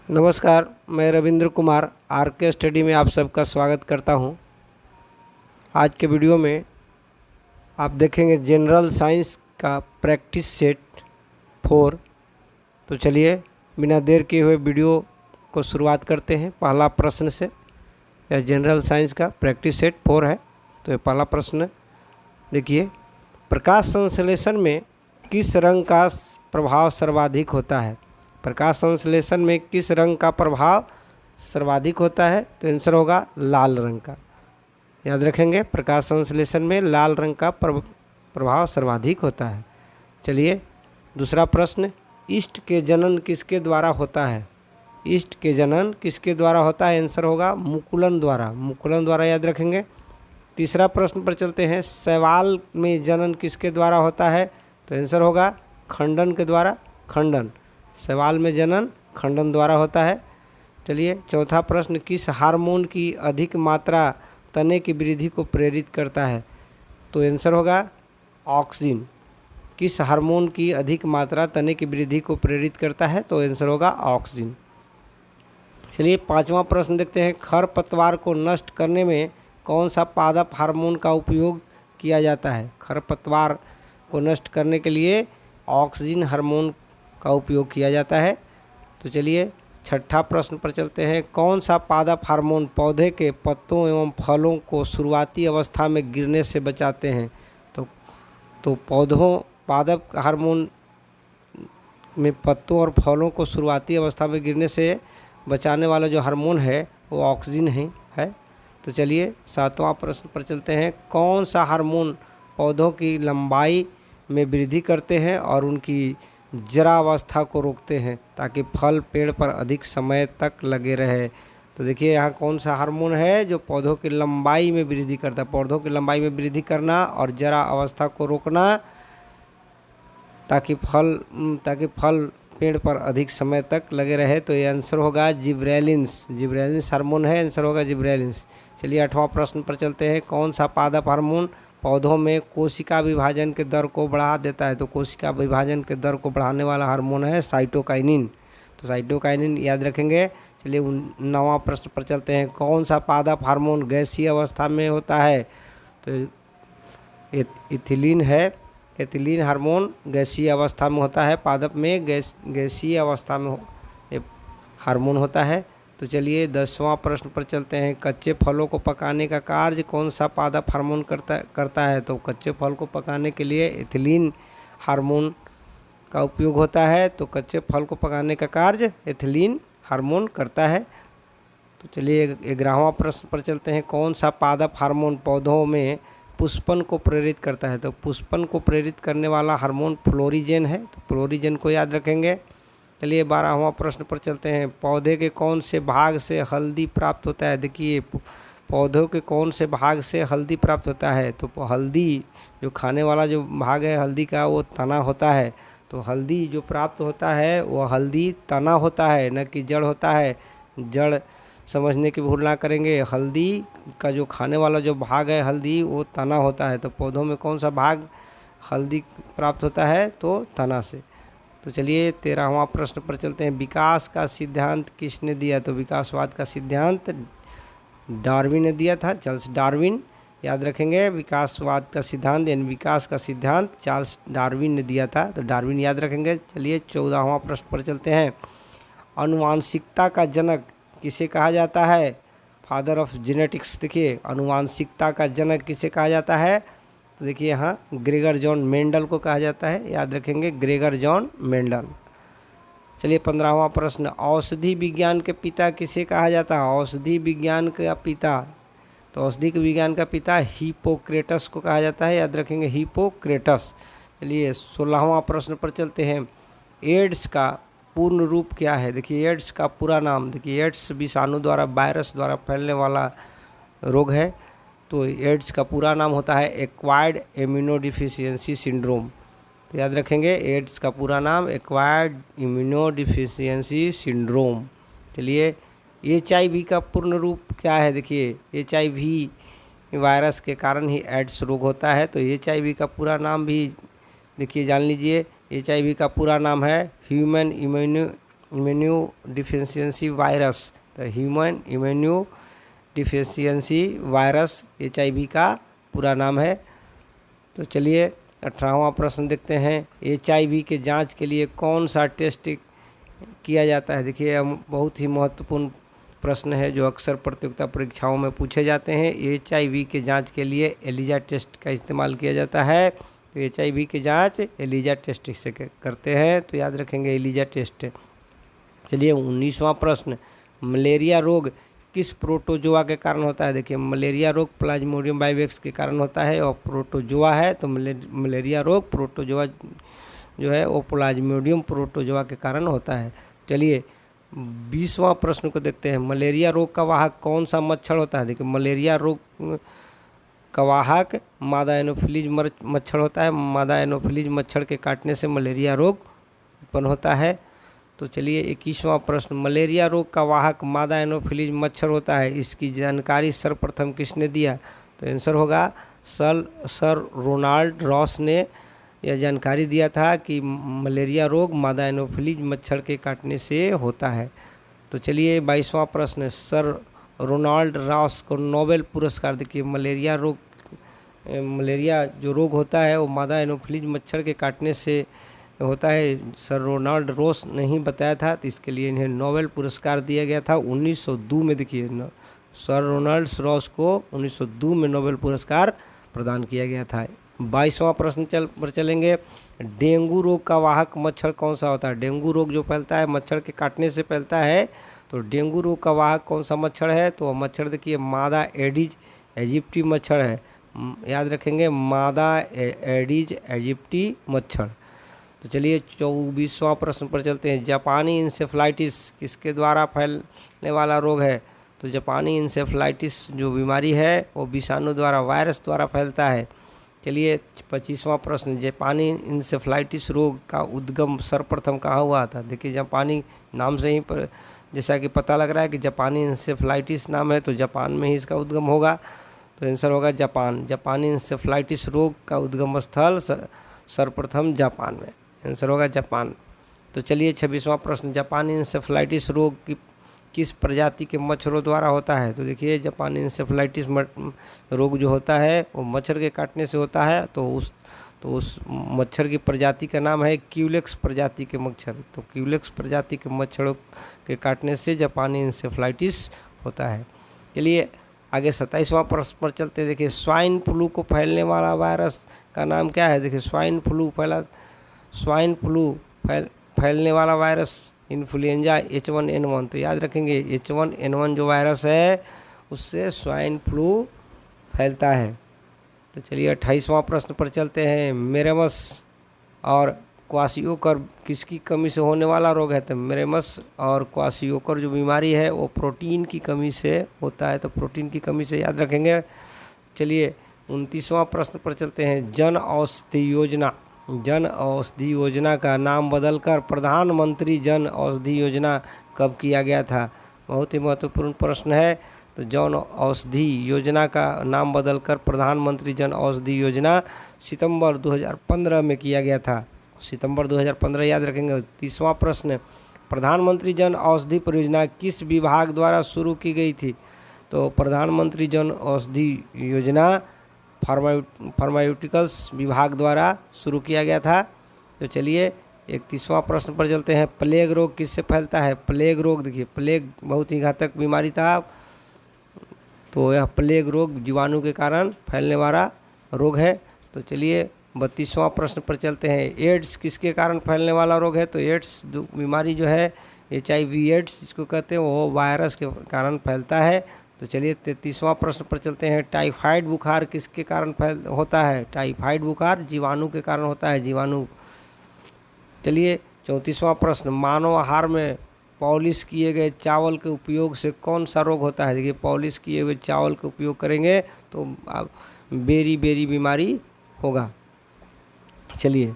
नमस्कार, मैं रविंद्र कुमार आर के स्टडी में आप सबका स्वागत करता हूं। आज के वीडियो में आप देखेंगे जनरल साइंस का प्रैक्टिस सेट 4। तो चलिए बिना देर किए हुए वीडियो को शुरुआत करते हैं। पहला प्रश्न से, यह जनरल साइंस का प्रैक्टिस सेट 4 है। तो ये पहला प्रश्न देखिए, प्रकाश संश्लेषण में किस रंग का प्रभाव सर्वाधिक होता है? प्रकाश संश्लेषण में किस रंग का प्रभाव सर्वाधिक होता है? तो आंसर होगा लाल रंग का। याद रखेंगे, प्रकाश संश्लेषण में लाल रंग का प्रभाव सर्वाधिक होता है। चलिए दूसरा प्रश्न, ईस्ट के जनन किसके द्वारा होता है? ईस्ट के जनन किसके द्वारा होता है? आंसर होगा मुकुलन द्वारा। मुकुलन द्वारा याद रखेंगे। तीसरा प्रश्न पर चलते हैं, शैवाल में जनन किसके द्वारा होता है? तो आंसर होगा खंडन के द्वारा। खंडन, शैवाल में जनन खंडन द्वारा होता है। चलिए चौथा प्रश्न, किस हार्मोन की अधिक मात्रा तने की वृद्धि को प्रेरित करता है? तो आंसर होगा ऑक्सिन। किस हार्मोन की अधिक मात्रा तने की वृद्धि को प्रेरित करता है? तो आंसर होगा ऑक्सिन। चलिए पांचवा प्रश्न देखते हैं, खरपतवार को नष्ट करने में कौन सा पादप हार्मोन का उपयोग किया जाता है? खरपतवार को नष्ट करने के लिए ऑक्सिन हार्मोन का उपयोग किया जाता है। तो चलिए छठा प्रश्न पर चलते हैं, कौन सा पादप हार्मोन पौधे के पत्तों एवं फलों को शुरुआती अवस्था में गिरने से बचाते हैं? तो पादप हार्मोन में पत्तों और फलों को शुरुआती अवस्था में गिरने से बचाने वाला जो हार्मोन है वो ऑक्सिन है। तो चलिए सातवां प्रश्न पर चलते हैं, कौन सा हार्मोन पौधों की लंबाई में वृद्धि करते हैं और उनकी जरावस्था को रोकते हैं ताकि फल पेड़ पर अधिक समय तक लगे रहे? तो देखिए यहाँ कौन सा हार्मोन है जो पौधों की लंबाई में वृद्धि करता है? पौधों की लंबाई में वृद्धि करना और जरा अवस्था को रोकना ताकि फल पेड़ पर अधिक समय तक लगे रहे। तो ये आंसर होगा जिब्रेलिन्स। जिब्रेलिन्स हार्मोन है, आंसर होगा जिब्रेलिन्स। चलिए आठवां प्रश्न पर चलते हैं, कौन सा पादप हार्मोन पौधों में कोशिका विभाजन के दर को बढ़ा देता है? तो कोशिका विभाजन के दर को बढ़ाने वाला हार्मोन है साइटोकाइनिन। तो साइटोकाइनिन याद रखेंगे। चलिए 9वां प्रश्न पर चलते हैं, कौन सा पादप हार्मोन गैसीय अवस्था में होता है? तो इथिलीन है। एथिलीन हार्मोन गैसीय अवस्था में होता है। पादप में गैसीय अवस्था में हार्मोन होता है। तो चलिए 10वां प्रश्न पर चलते हैं, कच्चे फलों को पकाने का कार्य कौन सा पादप हार्मोन करता है? तो कच्चे फल को पकाने के लिए एथिलीन हार्मोन का उपयोग होता है। तो कच्चे फल को पकाने का कार्य एथिलीन हार्मोन करता है। तो चलिए 11वां प्रश्न पर चलते हैं, कौन सा पादप हार्मोन पौधों में पुष्पन को प्रेरित करता है? तो पुष्पन को प्रेरित करने वाला हार्मोन फ्लोरिजेन है। तो फ्लोरिजेन को याद रखेंगे। चलिए 12वां प्रश्न पर चलते हैं, पौधे के कौन से भाग से हल्दी प्राप्त होता है? देखिए पौधों के कौन से भाग से हल्दी प्राप्त होता है? तो हल्दी जो खाने वाला जो भाग है हल्दी का वो तना होता है। तो हल्दी जो प्राप्त होता है वो हल्दी तना होता है, न कि जड़ होता है। जड़ समझने की भूल ना करेंगे। हल्दी का जो खाने वाला जो भाग है हल्दी वो तना होता है। तो पौधों में कौन सा भाग हल्दी प्राप्त होता है? तो तना से। तो चलिए 13वां प्रश्न पर चलते हैं, विकास का सिद्धांत किसने दिया? तो विकासवाद का सिद्धांत डार्विन ने दिया था, चार्ल्स डार्विन। याद रखेंगे, विकासवाद का सिद्धांत यानी विकास का सिद्धांत चार्ल्स डार्विन ने दिया था। तो डार्विन याद रखेंगे। चलिए 14वां प्रश्न पर चलते हैं, आनुवांशिकता का जनक किसे कहा जाता है? Father of genetics. देखिए आनुवांशिकता का जनक किसे कहा जाता है? तो देखिए यहाँ ग्रेगर जॉन मेंडल को कहा जाता है। याद रखेंगे, ग्रेगर जॉन मेंडल। चलिए 15वां प्रश्न, औषधि विज्ञान के पिता किसे कहा जाता है? औषधि विज्ञान का पिता, तो औषधि विज्ञान का पिता हिप्पोक्रेटस को कहा जाता है। याद रखेंगे, हिप्पोक्रेटस। चलिए 16वां प्रश्न पर चलते हैं, एड्स का पूर्ण रूप क्या है? देखिए एड्स का पूरा नाम, देखिए एड्स विषाणु द्वारा वायरस द्वारा फैलने वाला रोग है। तो एड्स का पूरा नाम होता है एक्वायर्ड इम्यूनोडिफिशियंसी सिंड्रोम। तो याद रखेंगे, एड्स का पूरा नाम एक्वायर्ड इम्यूनोडिफिशियंसी सिंड्रोम। चलिए HIV का पूर्ण रूप क्या है? देखिए HIV वायरस के कारण ही एड्स रोग होता है। तो HIV का पूरा नाम भी देखिए जान लीजिए, HIV का पूरा नाम है ह्यूमन इम्यूनो डिफिशियंसी वायरस, तो human immuno deficiency virus HIV का पूरा नाम है। तो चलिए 18वां प्रश्न देखते हैं, HIV के जांच के लिए कौन सा टेस्ट किया जाता है। देखिए बहुत ही महत्वपूर्ण प्रश्न है जो अक्सर प्रतियोगिता परीक्षाओं में पूछे जाते हैं। HIV के जांच के लिए एलिजा टेस्ट का इस्तेमाल किया जाता है। तो HIV की जांच एलिजा टेस्ट से करते हैं, तो याद रखेंगे एलिजा टेस्ट। चलिए 19वां प्रश्न, मलेरिया रोग किस प्रोटोजोआ के कारण होता है। देखिए मलेरिया रोग प्लाज्मोडियम वाइवेक्स के कारण होता है और प्रोटोजोआ है, तो मलेरिया रोग प्रोटोजोआ जो है वो प्लाज्मोडियम प्रोटोजोआ के कारण होता है। चलिए 20वां प्रश्न को देखते हैं, मलेरिया रोग का वाहक कौन सा मच्छर होता है। देखिए मलेरिया रोग का वाहक मादा एनोफिलीज मच्छर होता है। मादा एनोफिलीज मच्छर के काटने से मलेरिया रोग उत्पन्न होता है। तो चलिए 21वां प्रश्न, मलेरिया रोग का वाहक मादा एनोफिलीज मच्छर होता है, इसकी जानकारी सर्वप्रथम किसने दिया। तो आंसर होगा सर रोनाल्ड रॉस ने यह जानकारी दिया था कि मलेरिया रोग मादा एनोफिलीज मच्छर के काटने से होता है। तो चलिए 22वां प्रश्न, सर रोनाल्ड रॉस को नोबेल पुरस्कार, देखिए मलेरिया जो रोग होता है वो मादा एनोफिलीज मच्छर के काटने से होता है, सर रोनाल्ड रॉस ने ही बताया था, तो इसके लिए इन्हें नोबेल पुरस्कार दिया गया था 1902 में। देखिए सर रोनाल्ड रॉस को 1902 में नोबेल पुरस्कार प्रदान किया गया था। 22वां प्रश्न पर चलेंगे, डेंगू रोग का वाहक मच्छर कौन सा होता है। डेंगू रोग जो फैलता है मच्छर के काटने से फैलता है, तो डेंगू रोग का वाहक कौन सा मच्छर है। तो मच्छर देखिए मादा एडिज एजिप्टी मच्छर है, याद रखेंगे मादा एडिज एजिप्टी मच्छर। तो चलिए 24वां प्रश्न पर चलते हैं, जापानी इंसेफ्लाइटिस किसके द्वारा फैलने वाला रोग है। तो जापानी इंसेफ्लाइटिस जो बीमारी है वो विषाणु द्वारा वायरस द्वारा फैलता है। चलिए 25वां प्रश्न, जापानी इंसेफ्लाइटिस रोग का उद्गम सर्वप्रथम कहाँ हुआ था। देखिए जापानी नाम से ही जैसा कि पता लग रहा है कि जापानी इंसेफ्लाइटिस नाम है, तो जापान में ही इसका उद्गम होगा, तो आंसर होगा जापान। जापानी इंसेफ्लाइटिस रोग का उद्गम स्थल सर्वप्रथम जापान में, आंसर होगा जापान। तो चलिए 26वां प्रश्न, जापानी इंसेफ्लाइटिस रोग की किस प्रजाति के मच्छरों द्वारा होता है। तो देखिए जापानी इंसेफ्लाइटिस रोग जो होता है वो मच्छर के काटने से होता है, तो उस मच्छर की प्रजाति का नाम है क्यूलेक्स प्रजाति के मच्छर। तो क्यूलेक्स प्रजाति के मच्छरों के काटने से जापानी इंसेफ्लाइटिस होता है। चलिए आगे 27वां प्रश्न पर चलते हैं। देखिए स्वाइन फ्लू को फैलने वाला वायरस का नाम क्या है। देखिए स्वाइन फ्लू फैलने वाला वायरस इन्फ्लुएंजा H1N1, तो याद रखेंगे H1N1 जो वायरस है उससे स्वाइन फ्लू फैलता है। तो चलिए 28वां प्रश्न पर चलते हैं, मेरेमस और क्वाशियोकर किसकी कमी से होने वाला रोग है। तो मेरेमस और क्वाशियोकर जो बीमारी है वो प्रोटीन की कमी से होता है, तो प्रोटीन की कमी से याद रखेंगे। चलिए 29वां प्रश्न पर चलते हैं, जन औषधि योजना का नाम बदलकर प्रधानमंत्री जन औषधि योजना कब किया गया था। बहुत ही महत्वपूर्ण प्रश्न है। तो जन औषधि योजना का नाम बदलकर प्रधानमंत्री जन औषधि योजना सितंबर 2015 में किया गया था, सितंबर 2015 याद रखेंगे। 30वां प्रश्न, प्रधानमंत्री जन औषधि परियोजना किस विभाग द्वारा शुरू की गई थी। तो प्रधानमंत्री जन औषधि योजना फार्मास्यूटिकल्स विभाग द्वारा शुरू किया गया था। तो चलिए 31वां प्रश्न पर चलते हैं, प्लेग रोग किससे फैलता है। प्लेग रोग, देखिए प्लेग बहुत ही घातक बीमारी था, तो यह प्लेग रोग जीवाणु के कारण फैलने वाला रोग है। तो चलिए 32वां प्रश्न पर चलते हैं, एड्स किसके कारण फैलने वाला रोग है। तो एड्स बीमारी जो है HIV एड्स जिसको कहते हैं वो वायरस के कारण फैलता है। तो चलिए 33वां प्रश्न पर चलते हैं, टाइफाइड बुखार किसके कारण होता है। टाइफाइड बुखार जीवाणु के कारण होता है, जीवाणु। चलिए 34वां प्रश्न, मानव आहार में पॉलिश किए गए चावल के उपयोग से कौन सा रोग होता है। देखिए पॉलिश किए हुए चावल का उपयोग करेंगे तो बेरी बीमारी होगा। चलिए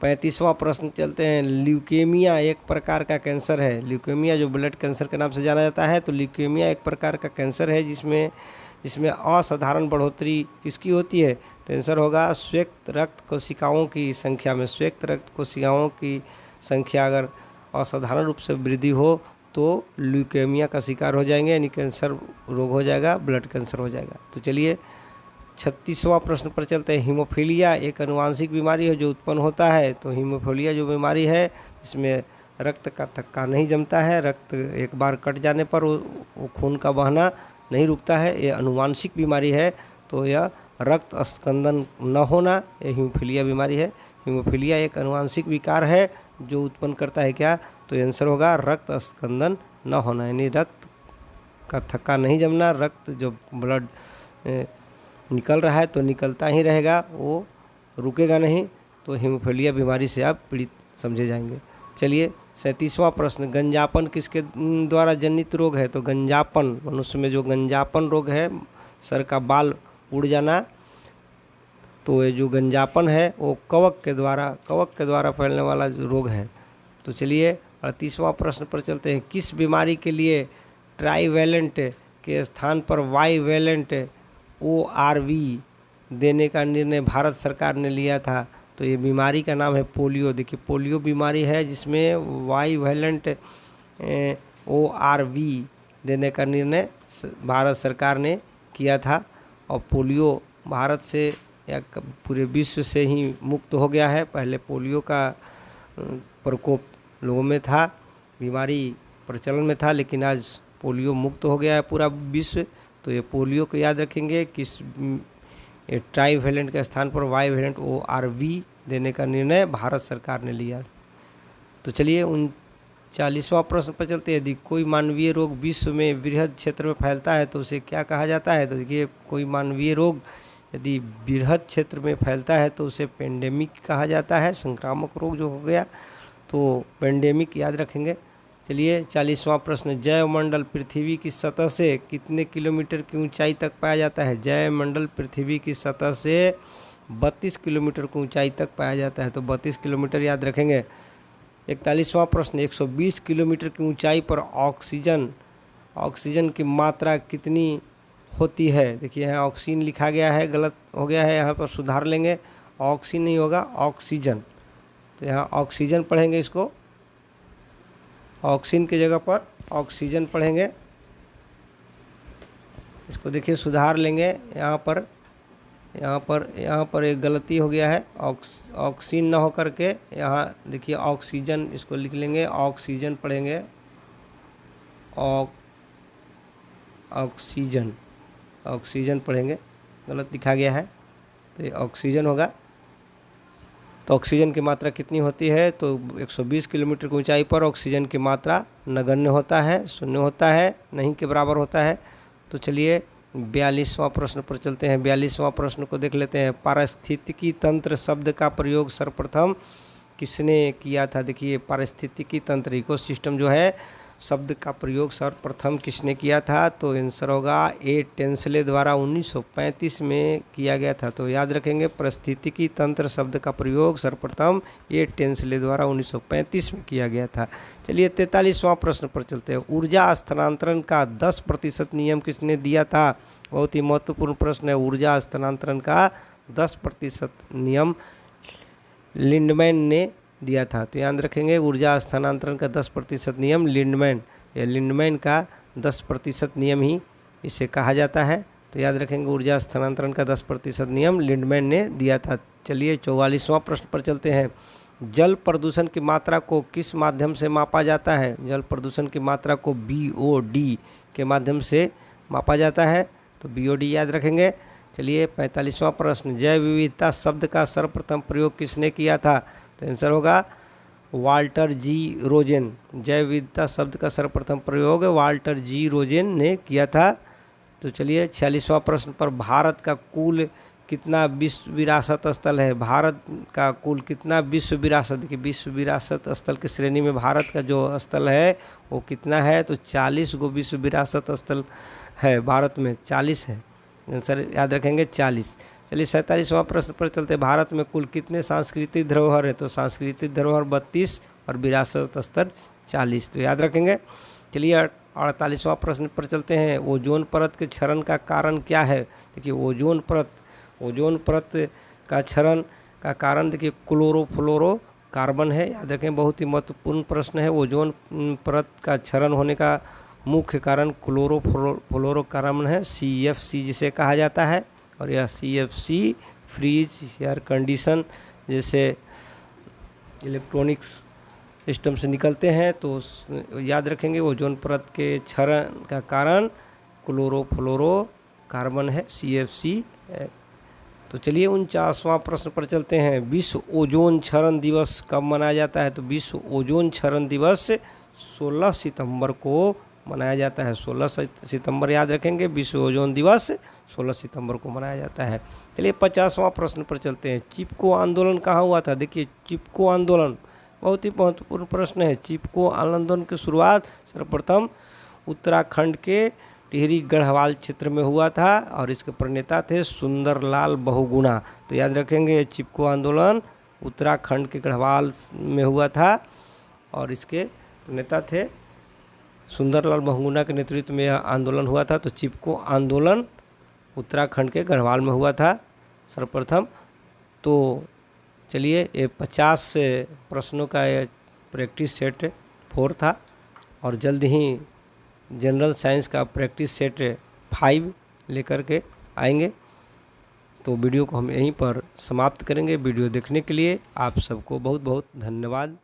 35वां प्रश्न चलते हैं, ल्यूकेमिया एक प्रकार का कैंसर है। ल्यूकेमिया जो ब्लड कैंसर के नाम से जाना जाता है, तो ल्यूकेमिया एक प्रकार का कैंसर है जिसमें असाधारण बढ़ोतरी किसकी होती है। तो आंसर होगा श्वेत रक्त कोशिकाओं की संख्या में। श्वेत रक्त कोशिकाओं की संख्या अगर असाधारण रूप से वृद्धि हो तो ल्यूकेमिया का शिकार हो जाएंगे, यानी कैंसर रोग हो जाएगा, ब्लड कैंसर हो जाएगा। तो चलिए 36वां प्रश्न पर चलते हैं। हीमोफीलिया एक आनुवांशिक बीमारी है जो उत्पन्न होता है। तो हीमोफीलिया जो बीमारी है इसमें रक्त का थक्का नहीं जमता है, रक्त एक बार कट जाने पर वो खून का बहना नहीं रुकता है, ये आनुवांशिक बीमारी है। तो यह रक्त स्कंदन न होना, ये हीमोफीलिया बीमारी है। हीमोफीलिया एक आनुवांशिक विकार है जो उत्पन्न करता है क्या, तो आंसर होगा रक्त स्कंदन न होना, यानी रक्त का थक्का नहीं जमना, रक्त जो ब्लड निकल रहा है तो निकलता ही रहेगा, वो रुकेगा नहीं। तो हीमोफीलिया बीमारी से आप पीड़ित समझे जाएंगे। चलिए 37वां प्रश्न, गंजापन किसके द्वारा जनित रोग है। तो गंजापन, मनुष्य में जो गंजापन रोग है, सर का बाल उड़ जाना, तो ये जो गंजापन है वो कवक के द्वारा फैलने वाला जो रोग है। तो चलिए 38वां प्रश्न पर चलते हैं। किस बीमारी के लिए ट्राईवैलेंट के स्थान पर वाईवैलेंट ORV देने का निर्णय भारत सरकार ने लिया था। तो ये बीमारी का नाम है पोलियो। देखिए पोलियो बीमारी है जिसमें वाईवैलेंट ORV देने का निर्णय भारत सरकार ने किया था। और पोलियो भारत से या पूरे विश्व से ही मुक्त हो गया है। पहले पोलियो का प्रकोप लोगों में था, बीमारी प्रचलन में था, लेकिन आज पोलियो मुक्त हो गया है पूरा विश्व। तो ये पोलियो को याद रखेंगे, किस ट्राईवैलेंट के स्थान पर वाईवैलेंट ORV देने का निर्णय भारत सरकार ने लिया। तो चलिए 39वां प्रश्न पर चलते हैं। यदि कोई मानवीय रोग विश्व में वृहद क्षेत्र में फैलता है तो उसे क्या कहा जाता है। तो देखिए कोई मानवीय रोग यदि वृहद क्षेत्र में फैलता है तो उसे पेंडेमिक कहा जाता है। संक्रामक रोग जो हो गया तो पेंडेमिक याद रखेंगे। चलिए 40वां प्रश्न, जैवमंडल पृथ्वी की सतह से कितने किलोमीटर की ऊंचाई तक पाया जाता है। जैवमंडल पृथ्वी की सतह से 32 किलोमीटर की ऊंचाई तक पाया जाता है। तो 32 किलोमीटर याद रखेंगे। 41वां प्रश्न, 120 किलोमीटर की ऊंचाई पर ऑक्सीजन की मात्रा कितनी होती है। देखिए यहाँ ऑक्सीजन लिखा गया है, गलत हो गया है, यहाँ पर सुधार लेंगे, ऑक्सीजन नहीं होगा ऑक्सीजन। तो यहाँ ऑक्सीजन पढ़ेंगे, इसको ऑक्सीजन की जगह पर ऑक्सीजन पढ़ेंगे। इसको देखिए सुधार लेंगे, यहाँ पर एक गलती हो गया है, ऑक्सीजन ना हो करके यहाँ देखिए ऑक्सीजन, इसको लिख लेंगे, ऑक्सीजन पढ़ेंगे, ऑक्सीजन पढ़ेंगे, गलत लिखा गया है, तो ये ऑक्सीजन होगा। तो ऑक्सीजन की मात्रा कितनी होती है। तो 120 किलोमीटर की ऊंचाई पर ऑक्सीजन की मात्रा नगण्य होता है, शून्य होता है, नहीं के बराबर होता है। तो चलिए 42वां प्रश्न पर चलते हैं। 42वां प्रश्न को देख लेते हैं। पारिस्थितिकी तंत्र शब्द का प्रयोग सर्वप्रथम किसने किया था। देखिए पारिस्थितिकी तंत्र, इकोसिस्टम जो है, शब्द का प्रयोग सर्वप्रथम किसने किया था। तो आंसर होगा ए टेंसले द्वारा 1935 में किया गया था। तो याद रखेंगे पारिस्थितिकी तंत्र शब्द का प्रयोग सर्वप्रथम ए टेंसले द्वारा 1935 में किया गया था। चलिए 43वां प्रश्न पर चलते हैं। ऊर्जा स्थानांतरण का 10% नियम किसने दिया था। बहुत ही महत्वपूर्ण प्रश्न है। ऊर्जा स्थानांतरण का 10% नियम लिंडमैन ने दिया था। तो याद रखेंगे ऊर्जा स्थानांतरण का 10% नियम लिंडमैन का 10% नियम ही इसे कहा जाता है। तो याद रखेंगे ऊर्जा स्थानांतरण का 10% नियम लिंडमैन ने दिया था। चलिए 44वां प्रश्न पर चलते हैं। जल प्रदूषण की मात्रा को किस माध्यम से मापा जाता है। जल प्रदूषण की मात्रा को BOD के माध्यम से मापा जाता है। तो BOD याद रखेंगे। चलिए 45वां प्रश्न, जैव विविधता शब्द का सर्वप्रथम प्रयोग किसने किया था। तो आंसर होगा वाल्टर जी रोजेन। जैव विविधता शब्द का सर्वप्रथम प्रयोग वाल्टर जी रोजेन ने किया था। तो चलिए 46वां प्रश्न पर, भारत का कुल कितना विश्व विरासत स्थल है। भारत का कुल कितना विश्व विरासत, देखिए विश्व विरासत स्थल की श्रेणी में भारत का जो स्थल है वो कितना है। तो 40 गो विश्व विरासत स्थल है भारत में, 40 है। आंसर याद रखेंगे 40। चलिए 47वां प्रश्न पर चलते हैं। भारत में कुल कितने सांस्कृतिक धरोहर है। तो सांस्कृतिक धरोहर 32 और विरासत स्थल 40। तो याद रखेंगे। चलिए 48वां प्रश्न पर चलते हैं। ओजोन परत के क्षरण का कारण क्या है। देखिए ओजोन परत का क्षरण का कारण देखिए क्लोरोफ्लोरो कार्बन है, याद रखें, बहुत ही महत्वपूर्ण प्रश्न है। ओजोन परत का क्षरण होने का मुख्य कारण क्लोरोफ्लोरोकार्बन है, CFC जिसे कहा जाता है। और यह CFC फ्रीज एयर कंडीशन जैसे इलेक्ट्रॉनिक्स सिस्टम से निकलते हैं, तो याद रखेंगे ओजोन परत के क्षरण का कारण क्लोरोफ्लोरोकार्बन है, CFC है। तो चलिए 49वां प्रश्न पर चलते हैं। विश्व ओजोन क्षरण दिवस कब मनाया जाता है? तो विश्व ओजोन क्षरण दिवस 16 सितंबर को मनाया जाता है। 16 सितंबर याद रखेंगे, विश्व ओजोन दिवस 16 सितंबर को मनाया जाता है। चलिए 50वां प्रश्न पर चलते हैं। चिपको आंदोलन कहाँ हुआ था? देखिए, चिपको आंदोलन बहुत ही महत्वपूर्ण प्रश्न है। चिपको आंदोलन की शुरुआत सर्वप्रथम उत्तराखंड के टिहरी गढ़वाल क्षेत्र में हुआ था और इसके प्रणेता थे सुंदरलाल बहुगुणा। तो याद रखेंगे, चिपको आंदोलन उत्तराखंड के गढ़वाल में हुआ था और इसके प्रणेता थे सुंदरलाल बहुगुणा के नेतृत्व में यह आंदोलन हुआ था। तो चिपको आंदोलन उत्तराखंड के गढ़वाल में हुआ था सर्वप्रथम। तो चलिए, ये 50 प्रश्नों का ये प्रैक्टिस सेट 4 था और जल्द ही जनरल साइंस का प्रैक्टिस सेट 5 लेकर के आएंगे। तो वीडियो को हम यहीं पर समाप्त करेंगे। वीडियो देखने के लिए आप सबको बहुत बहुत धन्यवाद।